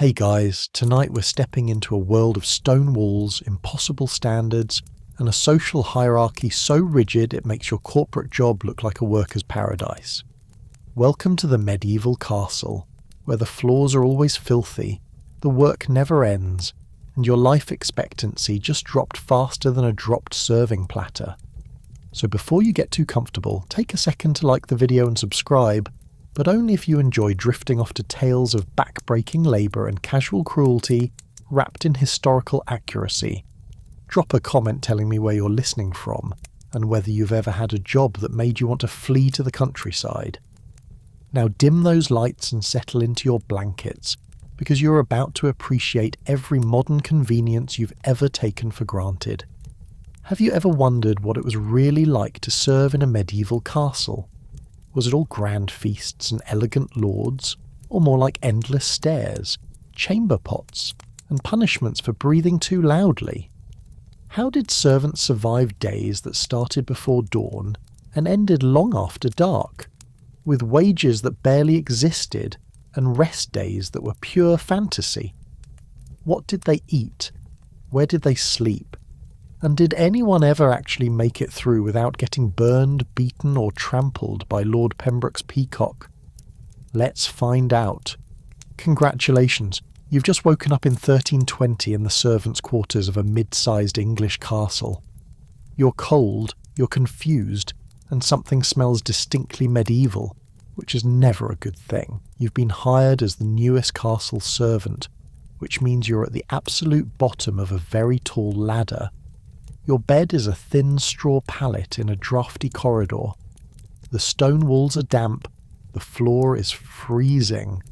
Hey guys, tonight we're stepping into a world of stone walls, impossible standards, and a social hierarchy so rigid it makes your corporate job look like a worker's paradise. Welcome to the medieval castle, where the floors are always filthy, the work never ends, and your life expectancy just dropped faster than a dropped serving platter. So before you get too comfortable, take a second to like the video and subscribe, but only if you enjoy drifting off to tales of back-breaking labour and casual cruelty wrapped in historical accuracy. Drop a comment telling me where you're listening from, and whether you've ever had a job that made you want to flee to the countryside. Now dim those lights and settle into your blankets, because you're about to appreciate every modern convenience you've ever taken for granted. Have you ever wondered what it was really like to serve in a medieval castle? Was it all grand feasts and elegant lords, or more like endless stairs, chamber pots, and punishments for breathing too loudly? How did servants survive days that started before dawn and ended long after dark, with wages that barely existed and rest days that were pure fantasy? What did they eat? Where did they sleep? And did anyone ever actually make it through without getting burned, beaten, or trampled by Lord Pembroke's peacock? Let's find out. Congratulations, you've just woken up in 1320 in the servants' quarters of a mid-sized English castle. You're cold, you're confused, and something smells distinctly medieval, which is never a good thing. You've been hired as the newest castle servant, which means you're at the absolute bottom of a very tall ladder. Your bed is a thin straw pallet in a drafty corridor. The stone walls are damp, the floor is freezing,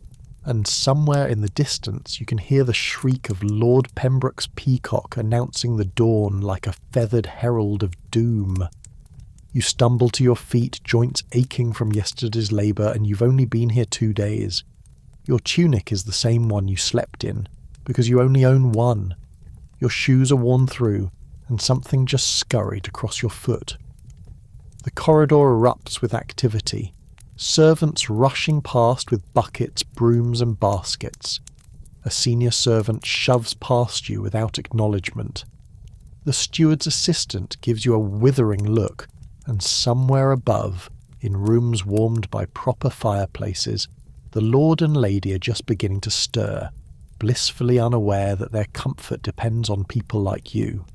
and somewhere in the distance you can hear the shriek of Lord Pembroke's peacock announcing the dawn like a feathered herald of doom. You stumble to your feet, joints aching from yesterday's labour, and you've only been here 2 days. Your tunic is the same one you slept in, because you only own one. Your shoes are worn through, and something just scurried across your foot. The corridor erupts with activity, servants rushing past with buckets, brooms and baskets. A senior servant shoves past you without acknowledgement. The steward's assistant gives you a withering look, and somewhere above, in rooms warmed by proper fireplaces, the lord and lady are just beginning to stir, blissfully unaware that their comfort depends on people like you.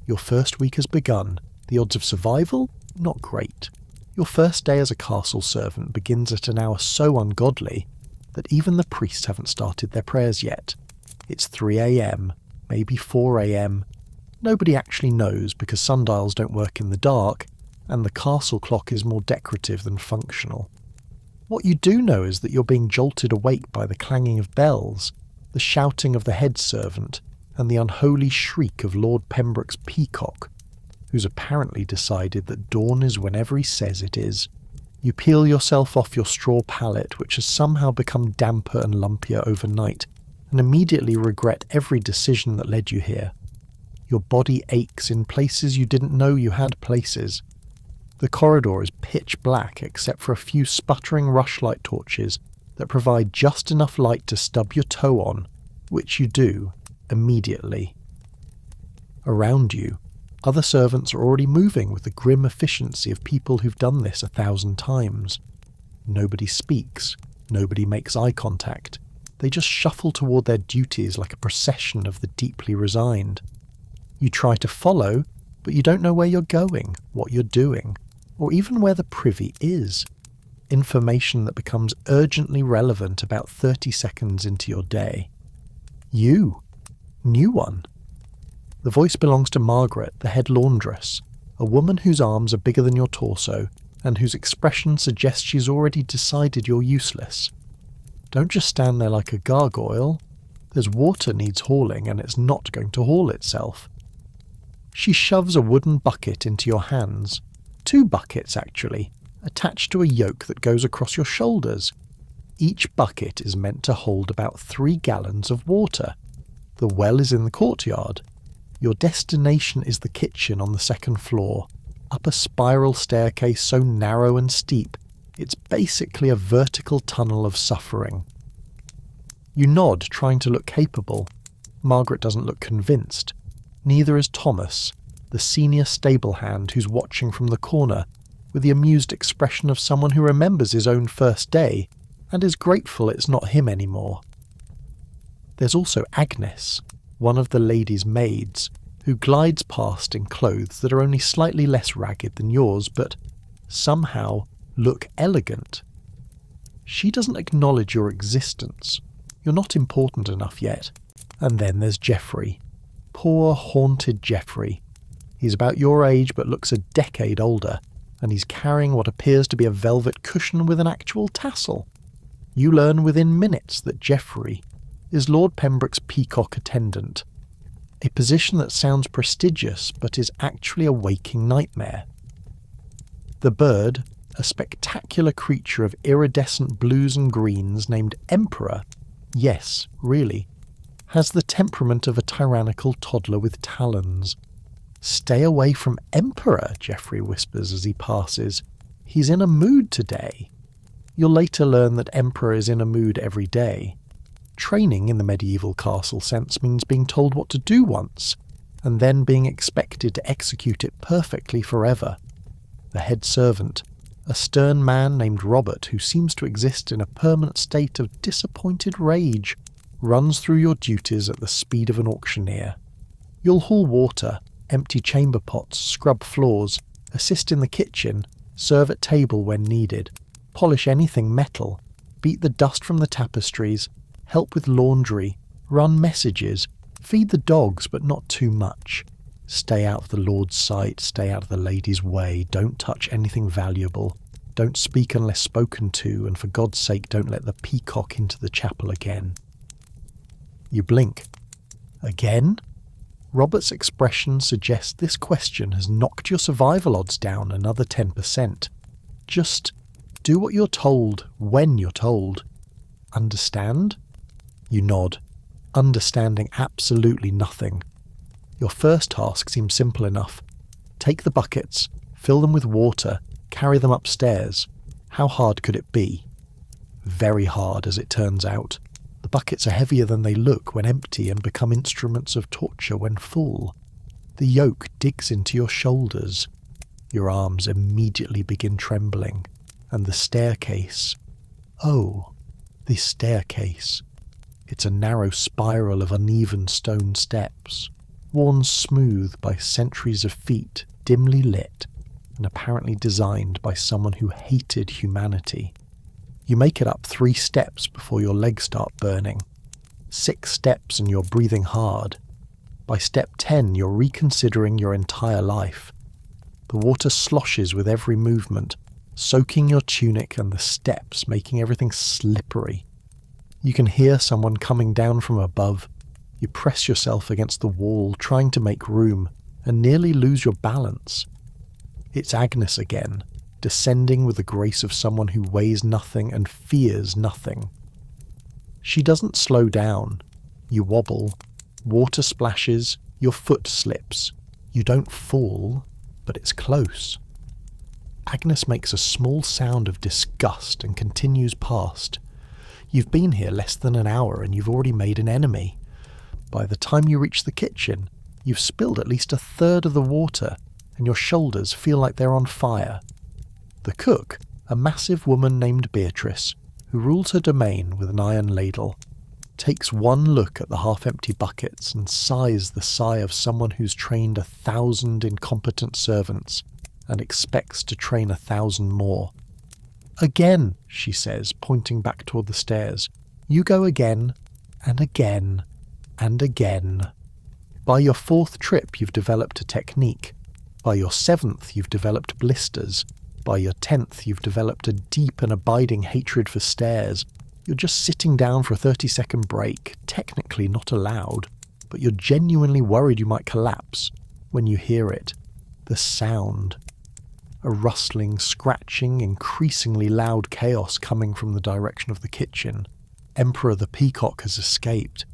Your first week has begun. The odds of survival? Not great. Your first day as a castle servant begins at an hour so ungodly that even the priests haven't started their prayers yet. It's 3 a.m, maybe 4 a.m. Nobody actually knows because sundials don't work in the dark, and the castle clock is more decorative than functional. What you do know is that you're being jolted awake by the clanging of bells, the shouting of the head servant, and the unholy shriek of Lord Pembroke's peacock, who's apparently decided that dawn is whenever he says it is. You peel yourself off your straw pallet, which has somehow become damper and lumpier overnight, and immediately regret every decision that led you here. Your body aches in places you didn't know you had places. The corridor is pitch black except for a few sputtering rushlight torches that provide just enough light to stub your toe on, which you do immediately. Around you, other servants are already moving with the grim efficiency of people who've done this 1,000 times. Nobody speaks, nobody makes eye contact. They just shuffle toward their duties like a procession of the deeply resigned. You try to follow, but you don't know where you're going, what you're doing, or even where the privy is. Information that becomes urgently relevant about 30 seconds into your day. You. New one. The voice belongs to Margaret, the head laundress, a woman whose arms are bigger than your torso, and whose expression suggests she's already decided you're useless. Don't just stand there like a gargoyle. There's water needs hauling, and it's not going to haul itself. She shoves a wooden bucket into your hands. 2 buckets, actually, attached to a yoke that goes across your shoulders. Each bucket is meant to hold about 3 gallons of water. The well is in the courtyard. Your destination is the kitchen on the 2nd floor, up a spiral staircase so narrow and steep, it's basically a vertical tunnel of suffering. You nod, trying to look capable. Margaret doesn't look convinced. Neither is Thomas, the senior stable hand who's watching from the corner with the amused expression of someone who remembers his own first day and is grateful it's not him anymore. There's also Agnes, one of the lady's maids, who glides past in clothes that are only slightly less ragged than yours, but somehow look elegant. She doesn't acknowledge your existence. You're not important enough yet. And then there's Geoffrey. Poor, haunted Geoffrey. He's about your age but looks a decade older, and he's carrying what appears to be a velvet cushion with an actual tassel. You learn within minutes that Geoffrey is Lord Pembroke's peacock attendant, a position that sounds prestigious but is actually a waking nightmare. The bird, a spectacular creature of iridescent blues and greens named Emperor, yes, really, has the temperament of a tyrannical toddler with talons. "Stay away from Emperor," Geoffrey whispers as he passes. "He's in a mood today." You'll later learn that Emperor is in a mood every day. Training in the medieval castle sense means being told what to do once, and then being expected to execute it perfectly forever. The head servant, a stern man named Robert who seems to exist in a permanent state of disappointed rage, runs through your duties at the speed of an auctioneer. You'll haul water, empty chamber pots, scrub floors, assist in the kitchen, serve at table when needed, polish anything metal, beat the dust from the tapestries, help with laundry, run messages, feed the dogs but not too much. Stay out of the Lord's sight, stay out of the lady's way, don't touch anything valuable, don't speak unless spoken to, and for God's sake don't let the peacock into the chapel again. You blink. Again? Robert's expression suggests this question has knocked your survival odds down another 10%. Just do what you're told when you're told. Understand? You nod, understanding absolutely nothing. Your first task seems simple enough. Take the buckets, fill them with water, carry them upstairs. How hard could it be? Very hard, as it turns out. The buckets are heavier than they look when empty and become instruments of torture when full. The yoke digs into your shoulders. Your arms immediately begin trembling. And the staircase. Oh, the staircase. It's a narrow spiral of uneven stone steps, worn smooth by centuries of feet, dimly lit, and apparently designed by someone who hated humanity. You make it up 3 steps before your legs start burning. 6 steps and you're breathing hard. By step 10, you're reconsidering your entire life. The water sloshes with every movement, soaking your tunic and the steps, making everything slippery. You can hear someone coming down from above. You press yourself against the wall, trying to make room, and nearly lose your balance. It's Agnes again, descending with the grace of someone who weighs nothing and fears nothing. She doesn't slow down. You wobble. Water splashes. Your foot slips. You don't fall, but it's close. Agnes makes a small sound of disgust and continues past. You've been here less than an hour and you've already made an enemy. By the time you reach the kitchen, you've spilled at least 1/3 of the water and your shoulders feel like they're on fire. The cook, a massive woman named Beatrice, who rules her domain with an iron ladle, takes one look at the half-empty buckets and sighs the sigh of someone who's trained 1,000 incompetent servants and expects to train 1,000 more. "Again," she says, pointing back toward the stairs. "You go again, and again, and again. By your 4th trip you've developed a technique. By your 7th you've developed blisters. By your 10th you've developed a deep and abiding hatred for stairs. You're just sitting down for a 30-second break, technically not allowed, but you're genuinely worried you might collapse when you hear it. The sound. A rustling, scratching, increasingly loud chaos coming from the direction of the kitchen. Emperor the peacock has escaped.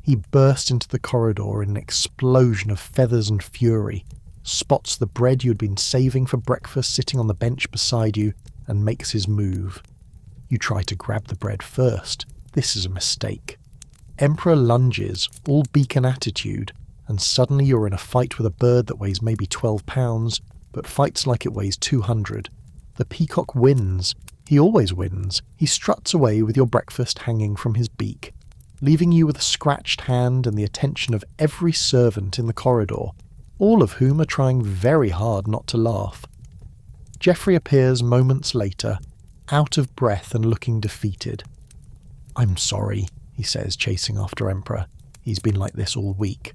He bursts into the corridor in an explosion of feathers and fury, spots the bread you had been saving for breakfast sitting on the bench beside you, and makes his move. You try to grab the bread first, This is a mistake. Emperor lunges, all beacon attitude, and suddenly you're in a fight with a bird that weighs maybe 12 pounds, but fights like it weighs 200. The peacock wins. He always wins. He struts away with your breakfast hanging from his beak, leaving you with a scratched hand and the attention of every servant in the corridor, all of whom are trying very hard not to laugh. Geoffrey appears moments later, out of breath and looking defeated. "I'm sorry," he says, chasing after Emperor. He's been like this all week.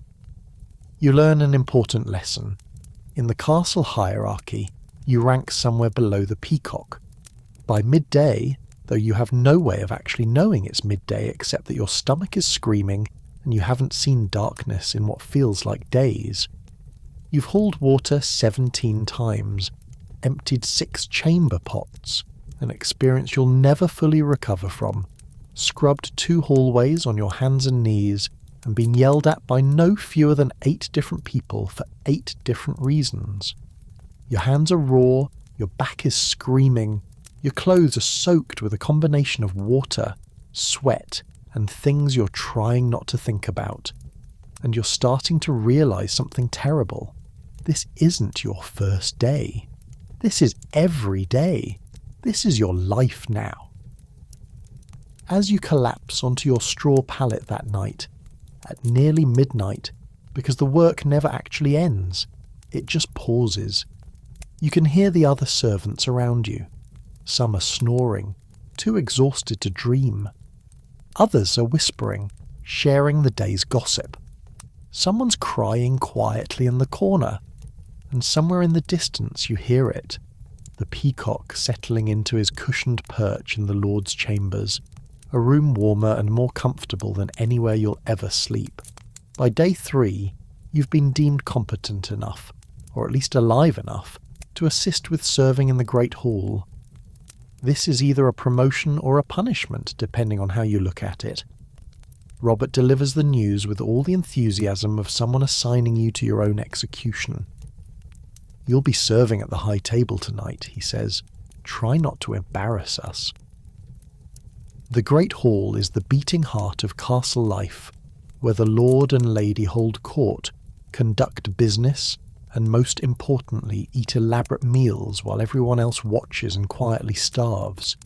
You learn an important lesson. In the castle hierarchy, you rank somewhere below the peacock. By midday, though you have no way of actually knowing it's midday except that your stomach is screaming and you haven't seen darkness in what feels like days. You've hauled water 17 times, emptied 6 chamber pots, an experience you'll never fully recover from, scrubbed 2 hallways on your hands and knees, and been yelled at by no fewer than 8 different people for 8 different reasons. Your hands are raw, your back is screaming, your clothes are soaked with a combination of water, sweat, and things you're trying not to think about. And you're starting to realise something terrible. This isn't your first day. This is every day. This is your life now. As you collapse onto your straw pallet that night, at nearly midnight, because the work never actually ends, it just pauses. You can hear the other servants around you. Some are snoring, too exhausted to dream. Others are whispering, sharing the day's gossip. Someone's crying quietly in the corner, and somewhere in the distance you hear it, the peacock settling into his cushioned perch in the Lord's chambers, a room warmer and more comfortable than anywhere you'll ever sleep. By day 3, you've been deemed competent enough, or at least alive enough, to assist with serving in the Great Hall. This is either a promotion or a punishment, depending on how you look at it. Robert delivers the news with all the enthusiasm of someone assigning you to your own execution. "You'll be serving at the high table tonight," he says. "Try not to embarrass us." The Great Hall is the beating heart of castle life, where the Lord and Lady hold court, conduct business, and most importantly eat elaborate meals while everyone else watches and quietly starves.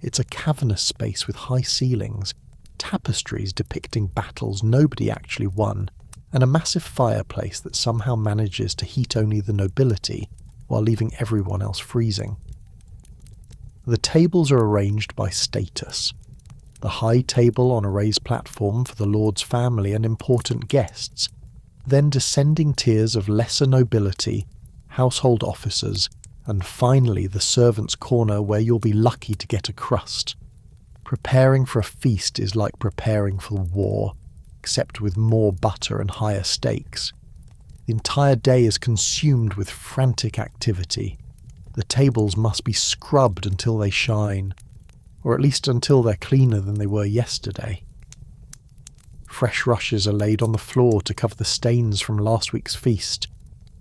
It's a cavernous space with high ceilings, tapestries depicting battles nobody actually won, and a massive fireplace that somehow manages to heat only the nobility while leaving everyone else freezing. The tables are arranged by status. The high table on a raised platform for the Lord's family and important guests, then descending tiers of lesser nobility, household officers, and finally the servants' corner where you'll be lucky to get a crust. Preparing for a feast is like preparing for war, except with more butter and higher stakes. The entire day is consumed with frantic activity. The tables must be scrubbed until they shine, or at least until they're cleaner than they were yesterday. Fresh rushes are laid on the floor to cover the stains from last week's feast.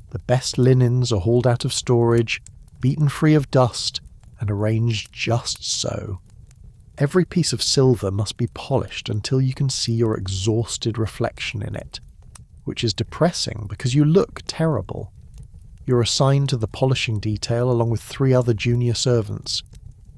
The best linens are hauled out of storage, beaten free of dust, and arranged just so. Every piece of silver must be polished until you can see your exhausted reflection in it, which is depressing because you look terrible. You're assigned to the polishing detail along with 3 other junior servants.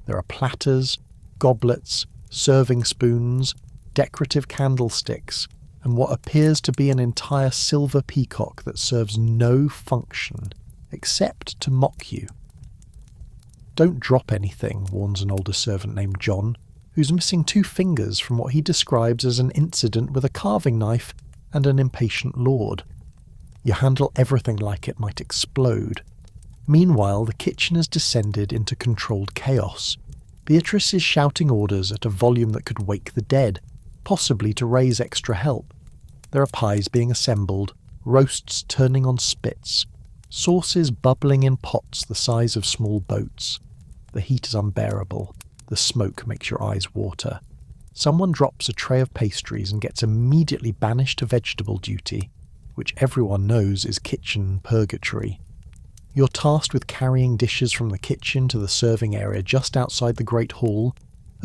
There are platters, goblets, serving spoons, decorative candlesticks, and what appears to be an entire silver peacock that serves no function except to mock you. "Don't drop anything," warns an older servant named John, who's missing 2 fingers from what he describes as an incident with a carving knife and an impatient lord. You handle everything like it might explode. Meanwhile, the kitchen has descended into controlled chaos. Beatrice is shouting orders at a volume that could wake the dead, possibly to raise extra help. There are pies being assembled, roasts turning on spits, sauces bubbling in pots the size of small boats. The heat is unbearable. The smoke makes your eyes water. Someone drops a tray of pastries and gets immediately banished to vegetable duty, which everyone knows is kitchen purgatory. You're tasked with carrying dishes from the kitchen to the serving area just outside the Great Hall,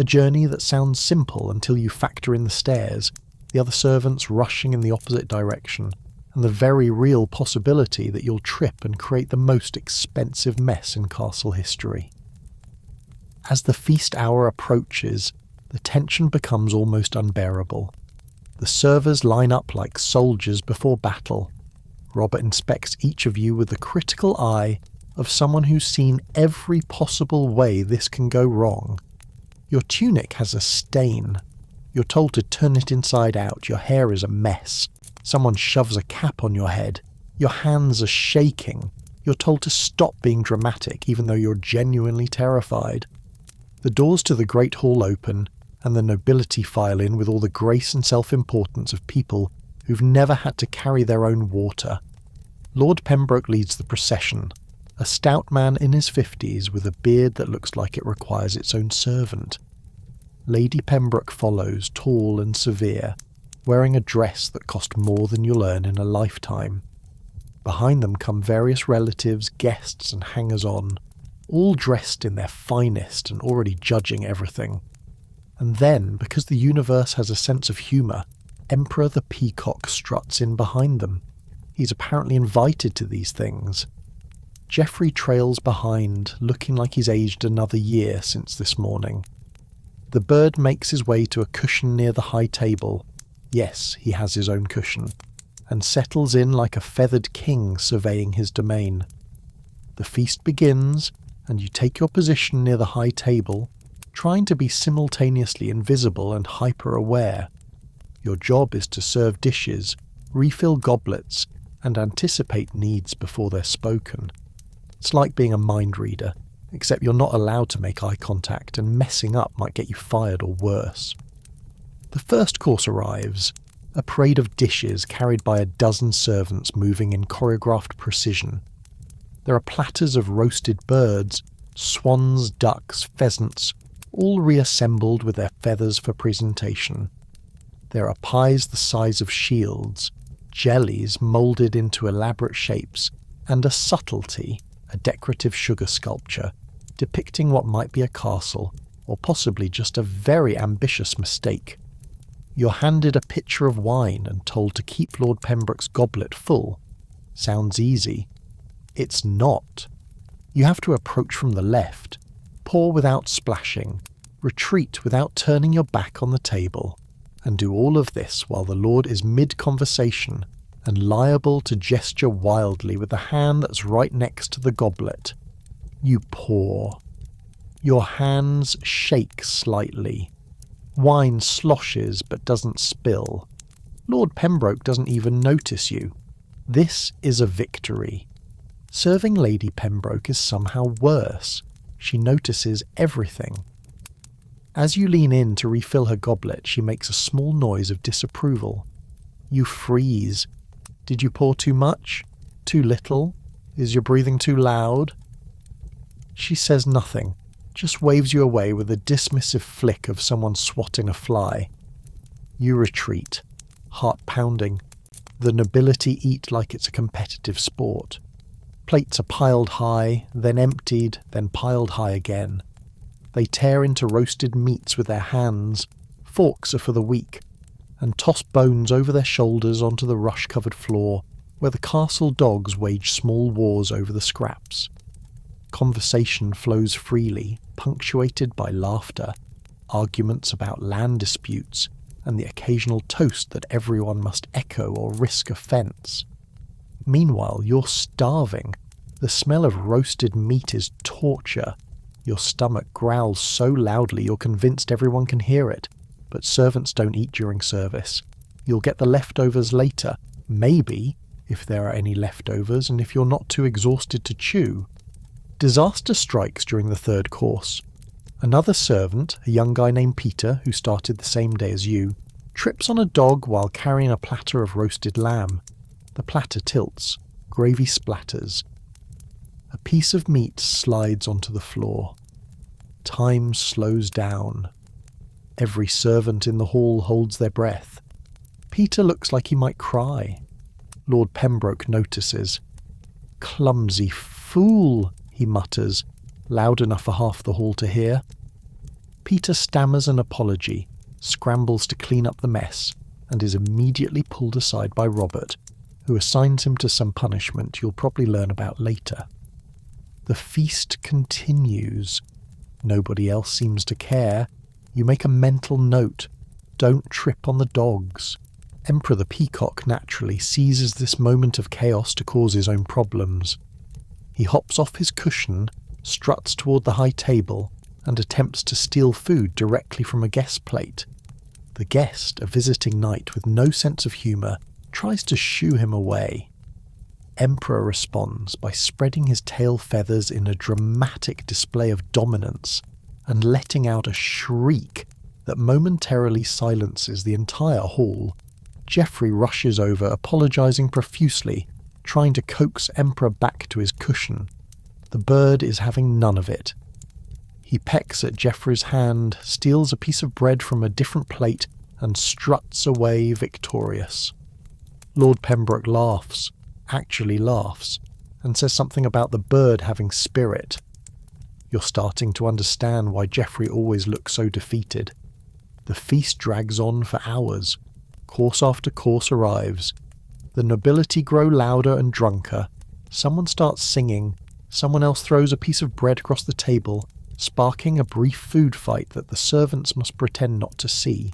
A journey that sounds simple until you factor in the stairs, the other servants rushing in the opposite direction, and the very real possibility that you'll trip and create the most expensive mess in castle history. As the feast hour approaches, the tension becomes almost unbearable. The servers line up like soldiers before battle. Robert inspects each of you with the critical eye of someone who's seen every possible way this can go wrong. Your tunic has a stain. You're told to turn it inside out. Your hair is a mess. Someone shoves a cap on your head. Your hands are shaking. You're told to stop being dramatic even though you're genuinely terrified. The doors to the Great Hall open, and the nobility file in with all the grace and self-importance of people who've never had to carry their own water. Lord Pembroke leads the procession, a stout man in his 50s with a beard that looks like it requires its own servant. Lady Pembroke follows, tall and severe, wearing a dress that cost more than you'll earn in a lifetime. Behind them come various relatives, guests and hangers-on, all dressed in their finest and already judging everything. And then, because the universe has a sense of humour, Emperor the Peacock struts in behind them. He's apparently invited to these things. Geoffrey trails behind, looking like he's aged another year since this morning. The bird makes his way to a cushion near the high table. Yes, he has his own cushion, and settles in like a feathered king surveying his domain. The feast begins, and you take your position near the high table, trying to be simultaneously invisible and hyper-aware. Your job is to serve dishes, refill goblets, and anticipate needs before they're spoken. It's like being a mind reader, except you're not allowed to make eye contact, and messing up might get you fired or worse. The first course arrives, a parade of dishes carried by a dozen servants moving in choreographed precision. There are platters of roasted birds, swans, ducks, pheasants, all reassembled with their feathers for presentation. There are pies the size of shields, jellies moulded into elaborate shapes, and a subtlety, a decorative sugar sculpture, depicting what might be a castle, or possibly just a very ambitious mistake. You're handed a pitcher of wine and told to keep Lord Pembroke's goblet full. Sounds easy. It's not. You have to approach from the left, pour without splashing, retreat without turning your back on the table, and do all of this while the Lord is mid-conversation and liable to gesture wildly with the hand that's right next to the goblet. You pour. Your hands shake slightly. Wine sloshes but doesn't spill. Lord Pembroke doesn't even notice you. This is a victory. Serving Lady Pembroke is somehow worse. She notices everything. As you lean in to refill her goblet, she makes a small noise of disapproval. You freeze. Did you pour too much? Too little? Is your breathing too loud? She says nothing, just waves you away with a dismissive flick of someone swatting a fly. You retreat, heart pounding. The nobility eat like it's a competitive sport. Plates are piled high, then emptied, then piled high again. They tear into roasted meats with their hands, forks are for the weak, and toss bones over their shoulders onto the rush-covered floor, where the castle dogs wage small wars over the scraps. Conversation flows freely, punctuated by laughter, arguments about land disputes, and the occasional toast that everyone must echo or risk offence. Meanwhile, you're starving. The smell of roasted meat is torture. Your stomach growls so loudly you're convinced everyone can hear it, but servants don't eat during service. You'll get the leftovers later, maybe, if there are any leftovers and if you're not too exhausted to chew. Disaster strikes during the third course. Another servant, a young guy named Peter, who started the same day as you, trips on a dog while carrying a platter of roasted lamb. The platter tilts, gravy splatters. A piece of meat slides onto the floor. Time slows down. Every servant in the hall holds their breath. Peter looks like he might cry. Lord Pembroke notices. "Clumsy fool," he mutters, loud enough for half the hall to hear. Peter stammers an apology, scrambles to clean up the mess, and is immediately pulled aside by Robert, who assigns him to some punishment you'll probably learn about later. The feast continues. Nobody else seems to care. You make a mental note. Don't trip on the dogs. Emperor the Peacock naturally seizes this moment of chaos to cause his own problems. He hops off his cushion, struts toward the high table, and attempts to steal food directly from a guest plate. The guest, a visiting knight with no sense of humour, tries to shoo him away. Emperor responds by spreading his tail feathers in a dramatic display of dominance and letting out a shriek that momentarily silences the entire hall. Geoffrey rushes over, apologising profusely, trying to coax Emperor back to his cushion. The bird is having none of it. He pecks at Geoffrey's hand, steals a piece of bread from a different plate, and struts away victorious. Lord Pembroke laughs, actually laughs, and says something about the bird having spirit. You're starting to understand why Geoffrey always looks so defeated. The feast drags on for hours. Course after course arrives. The nobility grow louder and drunker. Someone starts singing. Someone else throws a piece of bread across the table, sparking a brief food fight that the servants must pretend not to see.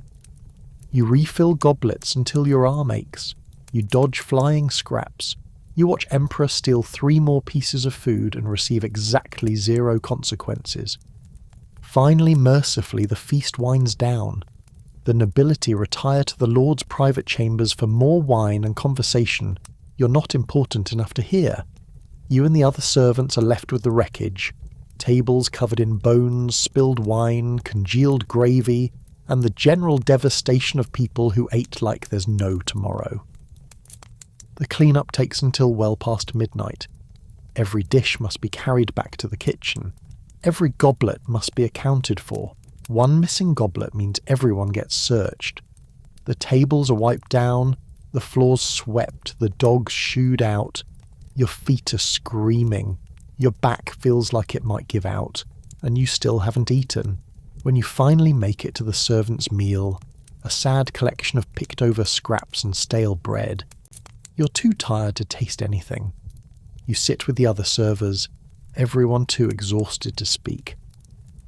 You refill goblets until your arm aches. You dodge flying scraps. You watch Emperor steal 3 more pieces of food and receive exactly 0 consequences. Finally, mercifully, the feast winds down. The nobility retire to the Lord's private chambers for more wine and conversation you're not important enough to hear. You and the other servants are left with the wreckage. Tables covered in bones, spilled wine, congealed gravy, and the general devastation of people who ate like there's no tomorrow. The clean-up takes until well past midnight. Every dish must be carried back to the kitchen. Every goblet must be accounted for. One missing goblet means everyone gets searched. The tables are wiped down, the floors swept, the dogs shooed out. Your feet are screaming. Your back feels like it might give out, and you still haven't eaten. When you finally make it to the servant's meal, a sad collection of picked-over scraps and stale bread, you're too tired to taste anything. You sit with the other servers, everyone too exhausted to speak.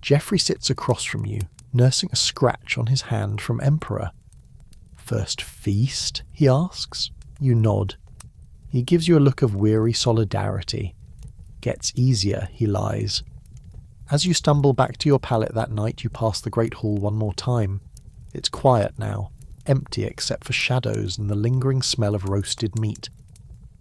Geoffrey sits across from you, nursing a scratch on his hand from Emperor. "First feast?" he asks. You nod. He gives you a look of weary solidarity. "Gets easier," he lies. As you stumble back to your pallet that night, you pass the Great Hall one more time. It's quiet now, empty except for shadows and the lingering smell of roasted meat.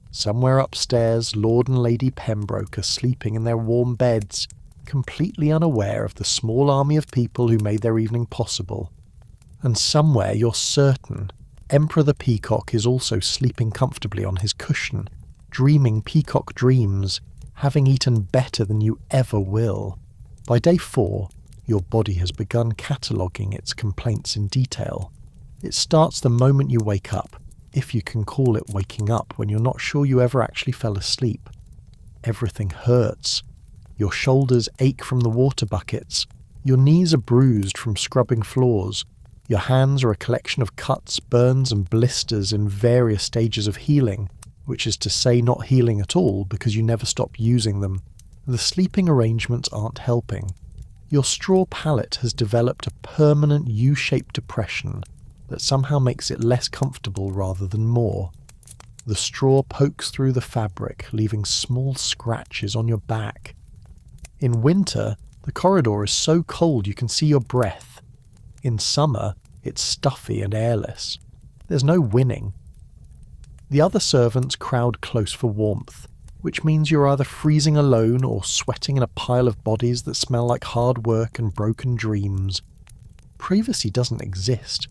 Somewhere upstairs, Lord and Lady Pembroke are sleeping in their warm beds, completely unaware of the small army of people who made their evening possible. And somewhere, you're certain, Emperor the Peacock is also sleeping comfortably on his cushion, dreaming peacock dreams, having eaten better than you ever will. By day 4, your body has begun cataloguing its complaints in detail. It starts the moment you wake up, if you can call it waking up when you're not sure you ever actually fell asleep. Everything hurts. Your shoulders ache from the water buckets. Your knees are bruised from scrubbing floors. Your hands are a collection of cuts, burns and blisters in various stages of healing, which is to say not healing at all because you never stop using them. The sleeping arrangements aren't helping. Your straw pallet has developed a permanent U-shaped depression that somehow makes it less comfortable rather than more. The straw pokes through the fabric, leaving small scratches on your back. In winter, the corridor is so cold you can see your breath. In summer, it's stuffy and airless. There's no winning. The other servants crowd close for warmth, which means you're either freezing alone or sweating in a pile of bodies that smell like hard work and broken dreams. Privacy doesn't exist.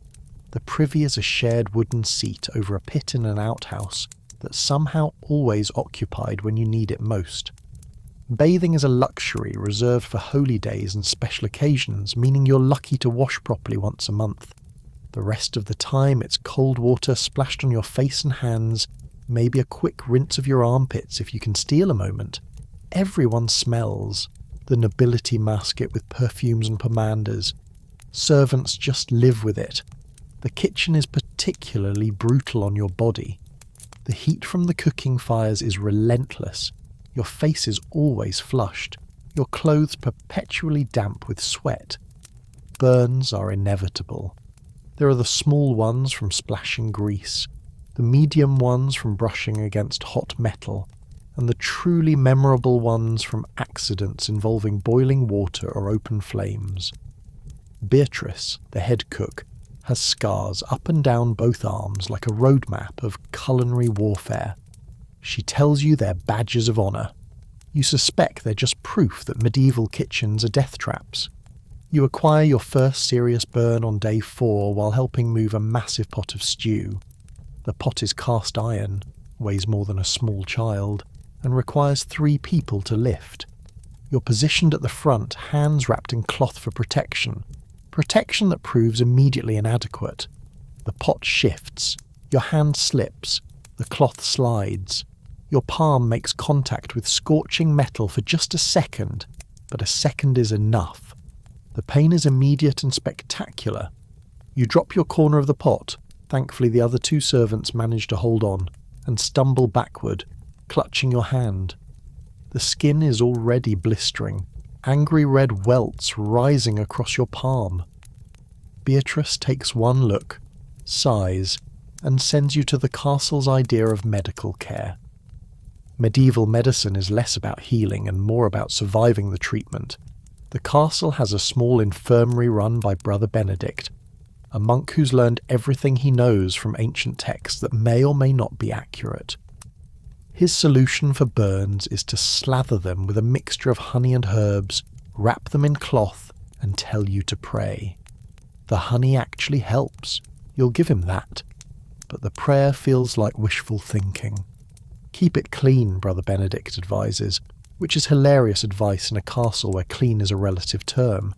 The privy is a shared wooden seat over a pit in an outhouse that's somehow always occupied when you need it most. Bathing is a luxury reserved for holy days and special occasions, meaning you're lucky to wash properly once a month. The rest of the time it's cold water splashed on your face and hands, maybe a quick rinse of your armpits if you can steal a moment. Everyone smells. The nobility mask it with perfumes and pomanders. Servants just live with it. The kitchen is particularly brutal on your body. The heat from the cooking fires is relentless. Your face is always flushed. Your clothes perpetually damp with sweat. Burns are inevitable. There are the small ones from splashing grease, the medium ones from brushing against hot metal, and the truly memorable ones from accidents involving boiling water or open flames. Beatrice, the head cook, has scars up and down both arms like a roadmap of culinary warfare. She tells you they're badges of honour. You suspect they're just proof that medieval kitchens are death traps. You acquire your first serious burn on day 4 while helping move a massive pot of stew. The pot is cast iron, weighs more than a small child, and requires 3 people to lift. You're positioned at the front, hands wrapped in cloth for protection that proves immediately inadequate. The pot shifts, your hand slips, the cloth slides. Your palm makes contact with scorching metal for just a second, but a second is enough. The pain is immediate and spectacular. You drop your corner of the pot. Thankfully the other 2 servants manage to hold on, and stumble backward, clutching your hand. The skin is already blistering, angry red welts rising across your palm. Beatrice takes one look, sighs, and sends you to the castle's idea of medical care. Medieval medicine is less about healing and more about surviving the treatment. The castle has a small infirmary run by Brother Benedict, a monk who's learned everything he knows from ancient texts that may or may not be accurate. His solution for burns is to slather them with a mixture of honey and herbs, wrap them in cloth, and tell you to pray. The honey actually helps, you'll give him that, but the prayer feels like wishful thinking. Keep it clean, Brother Benedict advises, which is hilarious advice in a castle where clean is a relative term,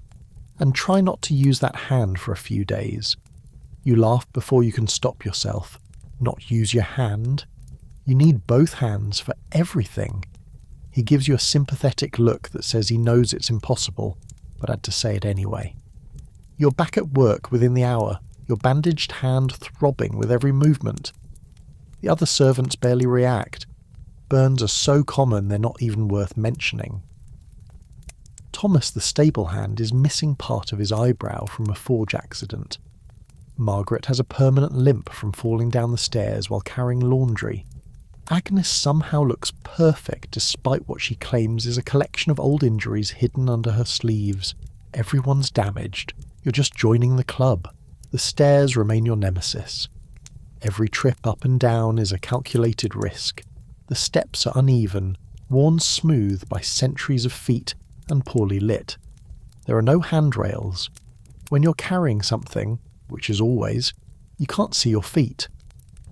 and try not to use that hand for a few days. You laugh before you can stop yourself. Not use your hand. You need both hands for everything. He gives you a sympathetic look that says he knows it's impossible, but had to say it anyway. You're back at work within the hour, your bandaged hand throbbing with every movement. The other servants barely react. Burns are so common they're not even worth mentioning. Thomas the stable hand is missing part of his eyebrow from a forge accident. Margaret has a permanent limp from falling down the stairs while carrying laundry. Agnes somehow looks perfect despite what she claims is a collection of old injuries hidden under her sleeves. Everyone's damaged. You're just joining the club. The stairs remain your nemesis. Every trip up and down is a calculated risk. The steps are uneven, worn smooth by centuries of feet, and poorly lit. There are no handrails. When you're carrying something, which is always, you can't see your feet.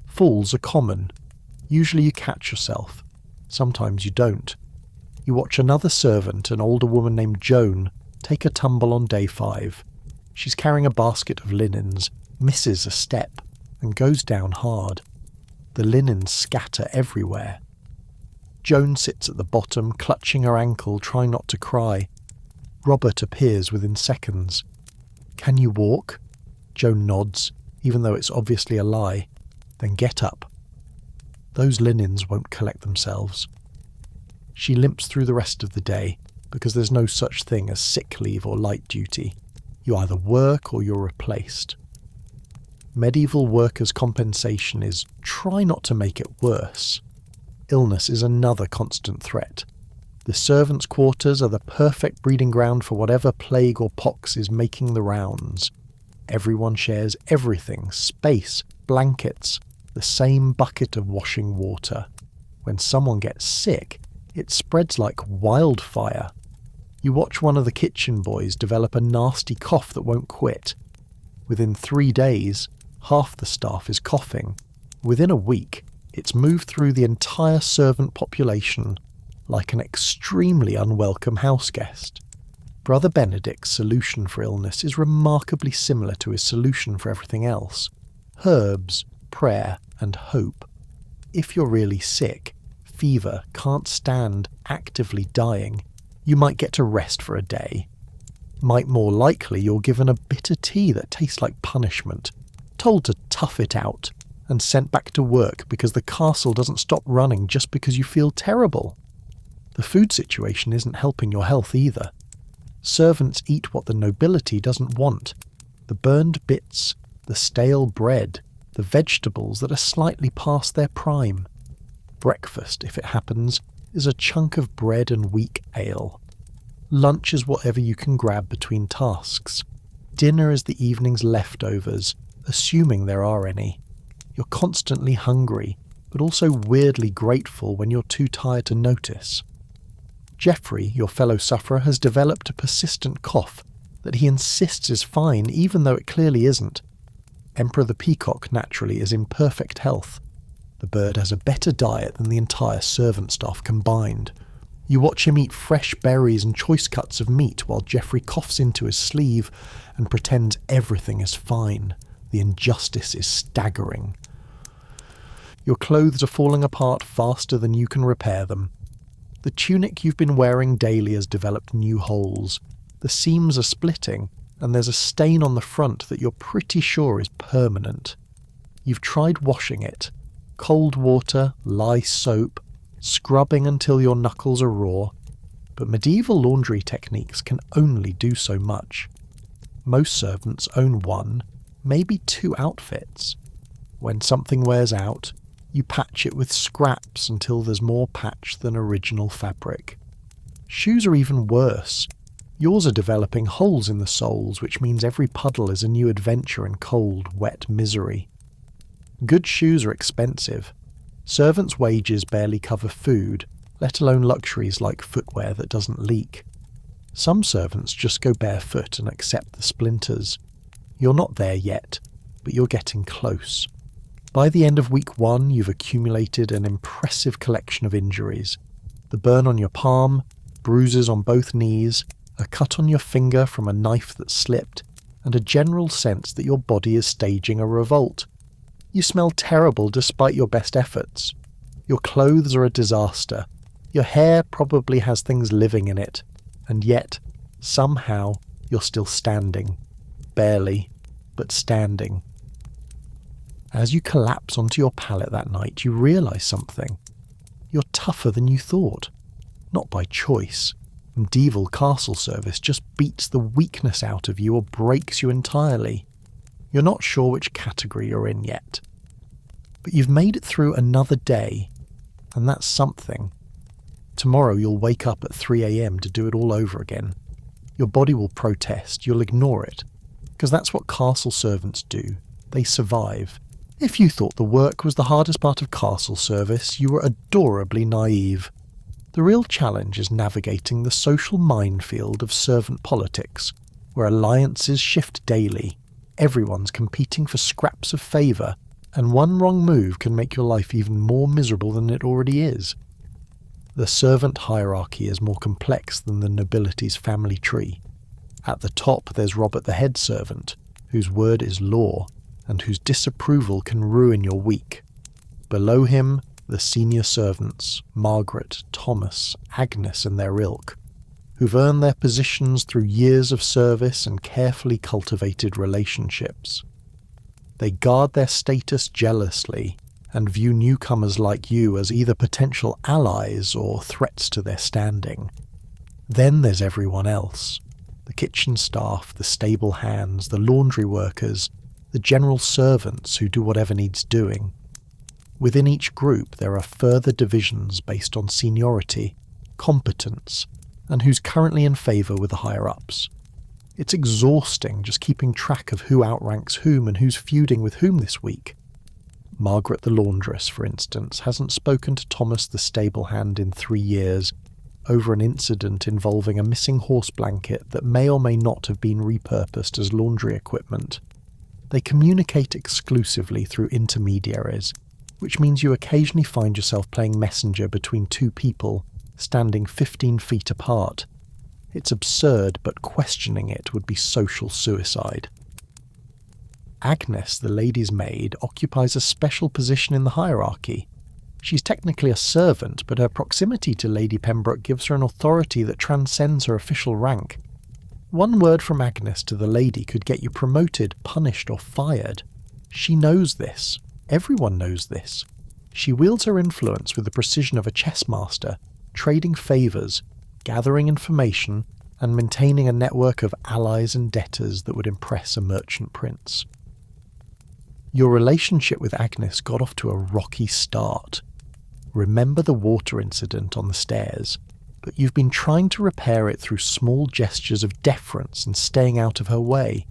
Falls are common. Usually you catch yourself. Sometimes you don't. You watch another servant, an older woman named Joan, take a tumble on day 5. She's carrying a basket of linens, misses a step, and goes down hard. The linens scatter everywhere. Joan sits at the bottom, clutching her ankle, trying not to cry. Robert appears within seconds. "Can you walk?" Joan nods, even though it's obviously a lie. "Then get up." Those linens won't collect themselves. She limps through the rest of the day, because there's no such thing as sick leave or light duty. You either work or you're replaced. Medieval workers' compensation is try not to make it worse. Illness is another constant threat. The servants' quarters are the perfect breeding ground for whatever plague or pox is making the rounds. Everyone shares everything, space, blankets, the same bucket of washing water. When someone gets sick, it spreads like wildfire. You watch one of the kitchen boys develop a nasty cough that won't quit. Within 3 days, half the staff is coughing. Within a week, it's moved through the entire servant population like an extremely unwelcome houseguest. Brother Benedict's solution for illness is remarkably similar to his solution for everything else. Herbs, prayer, and hope. If you're really sick, fever, can't stand, actively dying, you might get to rest for a day. Might more likely you're given a bitter tea that tastes like punishment, told to tough it out, and sent back to work because the castle doesn't stop running just because you feel terrible. The food situation isn't helping your health either. Servants eat what the nobility doesn't want. The burned bits, the stale bread, the vegetables that are slightly past their prime. Breakfast, if it happens, is a chunk of bread and weak ale. Lunch is whatever you can grab between tasks. Dinner is the evening's leftovers, assuming there are any. You're constantly hungry, but also weirdly grateful when you're too tired to notice. Geoffrey, your fellow sufferer, has developed a persistent cough that he insists is fine even though it clearly isn't. Emperor the peacock, naturally, is in perfect health. The bird has a better diet than the entire servant staff combined. You watch him eat fresh berries and choice cuts of meat while Geoffrey coughs into his sleeve and pretends everything is fine. The injustice is staggering. Your clothes are falling apart faster than you can repair them. The tunic you've been wearing daily has developed new holes. The seams are splitting, and there's a stain on the front that you're pretty sure is permanent. You've tried washing it. Cold water, lye soap, scrubbing until your knuckles are raw, but medieval laundry techniques can only do so much. Most servants own one, maybe two outfits. When something wears out, you patch it with scraps until there's more patch than original fabric. Shoes are even worse. Yours are developing holes in the soles, which means every puddle is a new adventure in cold, wet misery. Good shoes are expensive. Servants' wages barely cover food, let alone luxuries like footwear that doesn't leak. Some servants just go barefoot and accept the splinters. You're not there yet, but you're getting close. By the end of week 1, you've accumulated an impressive collection of injuries. The burn on your palm, bruises on both knees, a cut on your finger from a knife that slipped, and a general sense that your body is staging a revolt. You smell terrible despite your best efforts. Your clothes are a disaster. Your hair probably has things living in it, and yet, somehow, you're still standing. Barely, but standing. As you collapse onto your pallet that night, you realise something. You're tougher than you thought. Not by choice. Medieval castle service just beats the weakness out of you or breaks you entirely. You're not sure which category you're in yet. But you've made it through another day, and that's something. Tomorrow you'll wake up at 3 a.m. to do it all over again. Your body will protest, you'll ignore it, because that's what castle servants do. They survive. If you thought the work was the hardest part of castle service, you were adorably naive. The real challenge is navigating the social minefield of servant politics, where alliances shift daily, everyone's competing for scraps of favour, and one wrong move can make your life even more miserable than it already is. The servant hierarchy is more complex than the nobility's family tree. At the top there's Robert the head servant, whose word is law, and whose disapproval can ruin your week. Below him, the senior servants, Margaret, Thomas, Agnes and their ilk, who've earned their positions through years of service and carefully cultivated relationships. They guard their status jealously and view newcomers like you as either potential allies or threats to their standing. Then there's everyone else. The kitchen staff, the stable hands, the laundry workers, the general servants who do whatever needs doing. Within each group there are further divisions based on seniority, competence, and who's currently in favour with the higher-ups. It's exhausting just keeping track of who outranks whom and who's feuding with whom this week. Margaret the laundress, for instance, hasn't spoken to Thomas the stable hand in 3 years over an incident involving a missing horse blanket that may or may not have been repurposed as laundry equipment. They communicate exclusively through intermediaries, which means you occasionally find yourself playing messenger between two people, standing 15 feet apart. It's absurd, but questioning it would be social suicide. Agnes, the lady's maid, occupies a special position in the hierarchy. She's technically a servant, but her proximity to Lady Pembroke gives her an authority that transcends her official rank. One word from Agnes to the lady could get you promoted, punished, or fired. She knows this. Everyone knows this. She wields her influence with the precision of a chess master, trading favours, gathering information, and maintaining a network of allies and debtors that would impress a merchant prince. Your relationship with Agnes got off to a rocky start. Remember the water incident on the stairs, but you've been trying to repair it through small gestures of deference and staying out of her way.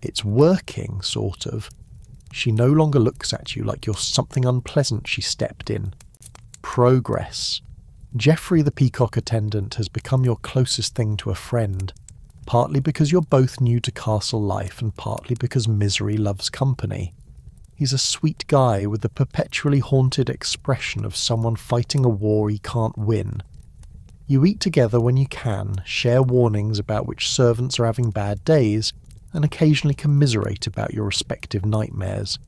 It's working, sort of. She no longer looks at you like you're something unpleasant she stepped in. Progress. Geoffrey the peacock attendant has become your closest thing to a friend, partly because you're both new to castle life and partly because misery loves company. He's a sweet guy with the perpetually haunted expression of someone fighting a war he can't win. You eat together when you can, share warnings about which servants are having bad days, and occasionally commiserate about your respective nightmares.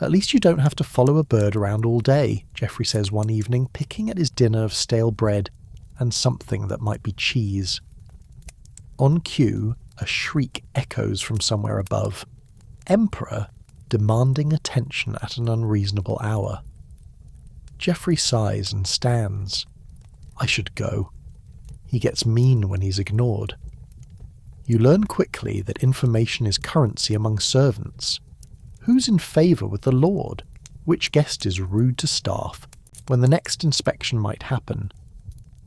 At least you don't have to follow a bird around all day, Geoffrey says one evening, picking at his dinner of stale bread and something that might be cheese. On cue, a shriek echoes from somewhere above. Emperor, demanding attention at an unreasonable hour. Geoffrey sighs and stands. I should go. He gets mean when he's ignored. You learn quickly that information is currency among servants. Who's in favour with the Lord? Which guest is rude to staff? When the next inspection might happen?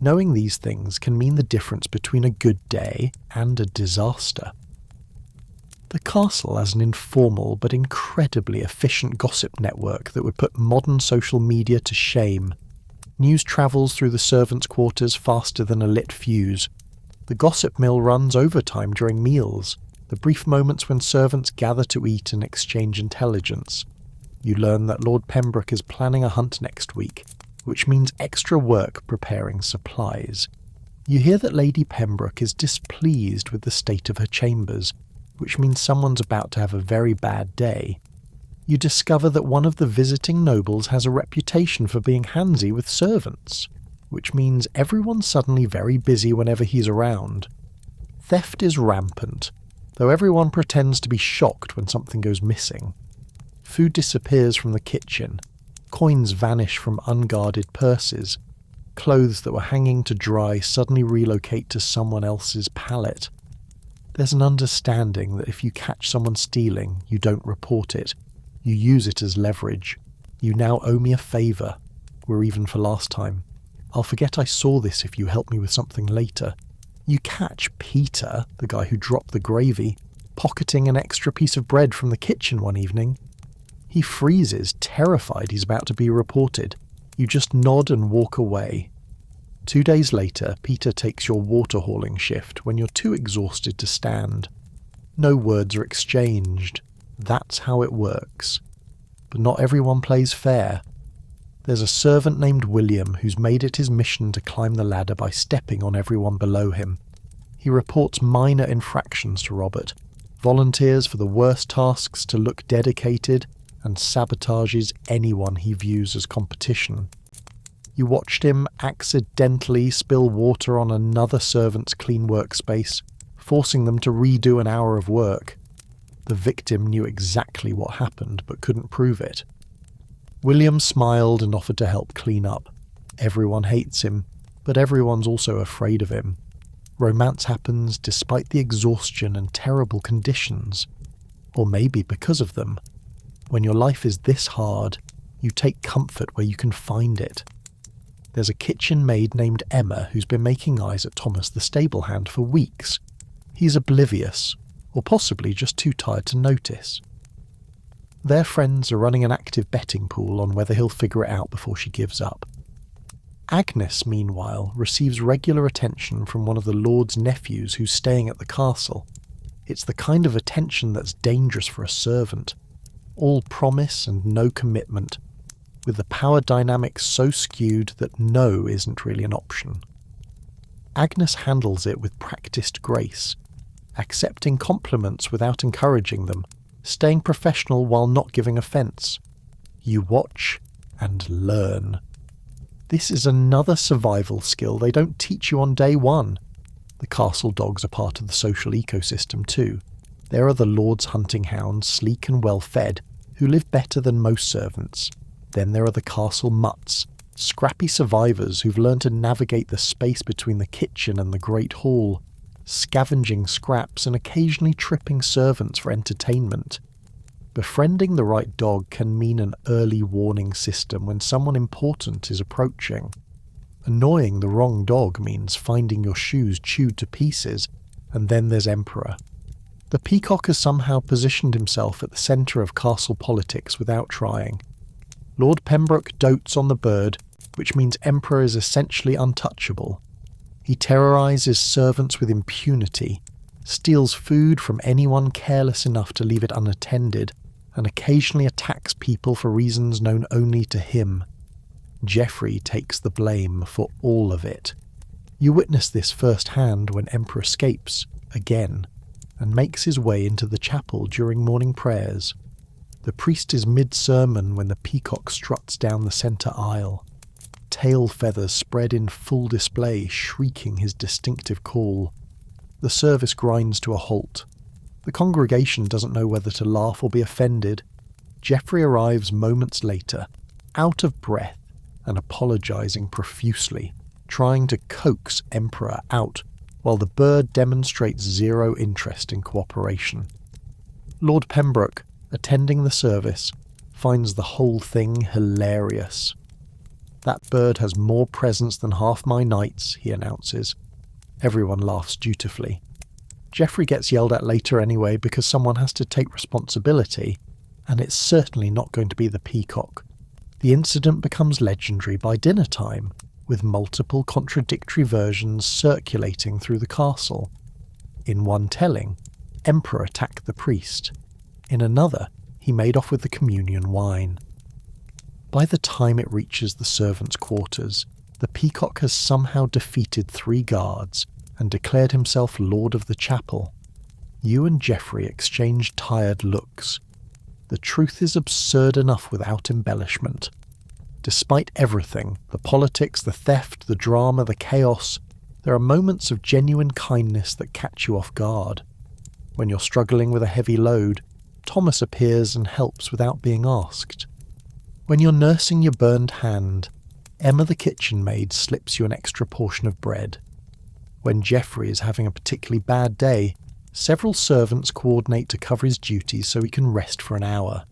Knowing these things can mean the difference between a good day and a disaster. The castle has an informal but incredibly efficient gossip network that would put modern social media to shame. News travels through the servants' quarters faster than a lit fuse. The gossip mill runs overtime during meals, the brief moments when servants gather to eat and exchange intelligence. You learn that Lord Pembroke is planning a hunt next week, which means extra work preparing supplies. You hear that Lady Pembroke is displeased with the state of her chambers, which means someone's about to have a very bad day. You discover that one of the visiting nobles has a reputation for being handsy with servants, which means everyone's suddenly very busy whenever he's around. Theft is rampant, though everyone pretends to be shocked when something goes missing. Food disappears from the kitchen, coins vanish from unguarded purses, clothes that were hanging to dry suddenly relocate to someone else's pallet. There's an understanding that if you catch someone stealing, you don't report it. You use it as leverage. You now owe me a favour. We're even for last time. I'll forget I saw this if you help me with something later. You catch Peter, the guy who dropped the gravy, pocketing an extra piece of bread from the kitchen one evening. He freezes, terrified he's about to be reported. You just nod and walk away. 2 days later, Peter takes your water hauling shift when you're too exhausted to stand. No words are exchanged. That's how it works. But not everyone plays fair. There's a servant named William who's made it his mission to climb the ladder by stepping on everyone below him. He reports minor infractions to Robert, volunteers for the worst tasks to look dedicated, and sabotages anyone he views as competition. You watched him accidentally spill water on another servant's clean workspace, forcing them to redo an hour of work. The victim knew exactly what happened but couldn't prove it. William smiled and offered to help clean up. Everyone hates him, but everyone's also afraid of him. Romance happens despite the exhaustion and terrible conditions. Or maybe because of them. When your life is this hard, you take comfort where you can find it. There's a kitchen maid named Emma who's been making eyes at Thomas the stable hand for weeks. He's oblivious, or possibly just too tired to notice. Their friends are running an active betting pool on whether he'll figure it out before she gives up. Agnes, meanwhile, receives regular attention from one of the Lord's nephews who's staying at the castle. It's the kind of attention that's dangerous for a servant. All promise and no commitment, with the power dynamics so skewed that no isn't really an option. Agnes handles it with practiced grace, accepting compliments without encouraging them, staying professional while not giving offence. You watch and learn. This is another survival skill they don't teach you on day one. The castle dogs are part of the social ecosystem too. There are the lord's hunting hounds, sleek and well-fed, who live better than most servants. Then there are the castle mutts, scrappy survivors who've learned to navigate the space between the kitchen and the great hall, scavenging scraps and occasionally tripping servants for entertainment. Befriending the right dog can mean an early warning system when someone important is approaching. Annoying the wrong dog means finding your shoes chewed to pieces, and then there's Emperor. The peacock has somehow positioned himself at the centre of castle politics without trying. Lord Pembroke dotes on the bird, which means Emperor is essentially untouchable. He terrorises servants with impunity, steals food from anyone careless enough to leave it unattended, and occasionally attacks people for reasons known only to him. Geoffrey takes the blame for all of it. You witness this firsthand when Emperor escapes, again, and makes his way into the chapel during morning prayers. The priest is mid-sermon when the peacock struts down the centre aisle, tail feathers spread in full display, shrieking his distinctive call. The service grinds to a halt. The congregation doesn't know whether to laugh or be offended. Geoffrey arrives moments later, out of breath and apologising profusely, trying to coax Emperor out, while the bird demonstrates zero interest in cooperation. Lord Pembroke, attending the service, finds the whole thing hilarious. "That bird has more presence than half my knights," he announces. Everyone laughs dutifully. Geoffrey gets yelled at later anyway because someone has to take responsibility, and it's certainly not going to be the peacock. The incident becomes legendary by dinner time, with multiple contradictory versions circulating through the castle. In one telling, Emperor attacked the priest. In another, he made off with the communion wine. By the time it reaches the servants' quarters, the peacock has somehow defeated 3 guards and declared himself lord of the chapel. You and Geoffrey exchange tired looks. The truth is absurd enough without embellishment. Despite everything, the politics, the theft, the drama, the chaos, there are moments of genuine kindness that catch you off guard. When you're struggling with a heavy load, Thomas appears and helps without being asked. When you're nursing your burned hand, Emma the kitchen maid slips you an extra portion of bread. When Geoffrey is having a particularly bad day, several servants coordinate to cover his duties so he can rest for an hour.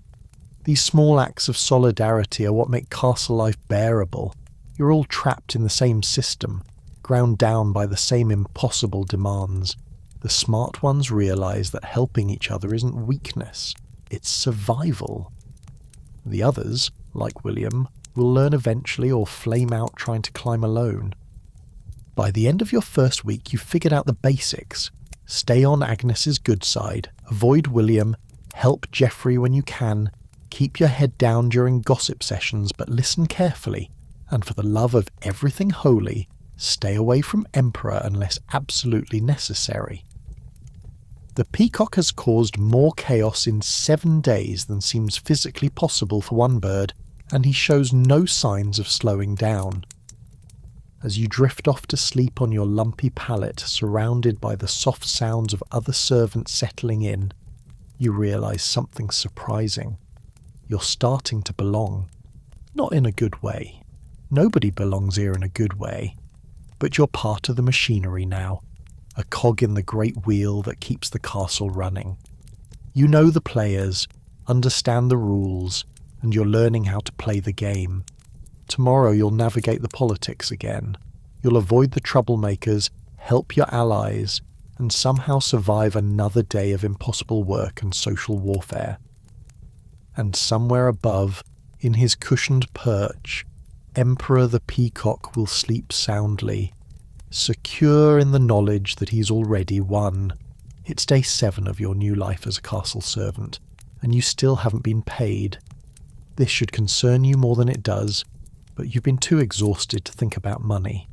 These small acts of solidarity are what make castle life bearable. You're all trapped in the same system, ground down by the same impossible demands. The smart ones realise that helping each other isn't weakness, it's survival. The others, like William, will learn eventually or flame out trying to climb alone. By the end of your first week, you've figured out the basics. Stay on Agnes's good side, avoid William, help Geoffrey when you can, keep your head down during gossip sessions but listen carefully, and for the love of everything holy, stay away from Emperor unless absolutely necessary. The peacock has caused more chaos in 7 days than seems physically possible for one bird, and he shows no signs of slowing down. As you drift off to sleep on your lumpy pallet surrounded by the soft sounds of other servants settling in, you realise something surprising. You're starting to belong. Not in a good way. Nobody belongs here in a good way. But you're part of the machinery now, a cog in the great wheel that keeps the castle running. You know the players, understand the rules, and you're learning how to play the game. Tomorrow you'll navigate the politics again. You'll avoid the troublemakers, help your allies, and somehow survive another day of impossible work and social warfare. And somewhere above, in his cushioned perch, Emperor the Peacock will sleep soundly, secure in the knowledge that he's already won. It's day 7 of your new life as a castle servant, and you still haven't been paid. This should concern you more than it does, but you've been too exhausted to think about money.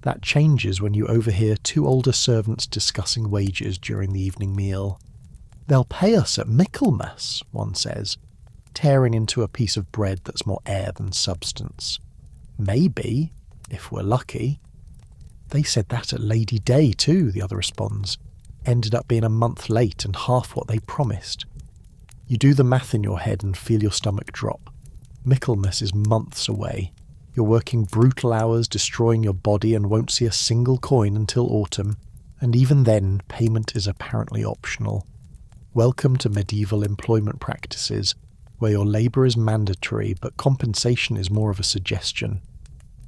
That changes when you overhear 2 older servants discussing wages during the evening meal. "They'll pay us at Michaelmas," one says, tearing into a piece of bread that's more air than substance. "Maybe, if we're lucky." They said that at Lady Day too, the other responds. Ended up being a month late and half what they promised. You do the math in your head and feel your stomach drop. Michaelmas is months away. You're working brutal hours, destroying your body, and won't see a single coin until autumn, and even then, payment is apparently optional. Welcome to medieval employment practices, where your labour is mandatory but compensation is more of a suggestion.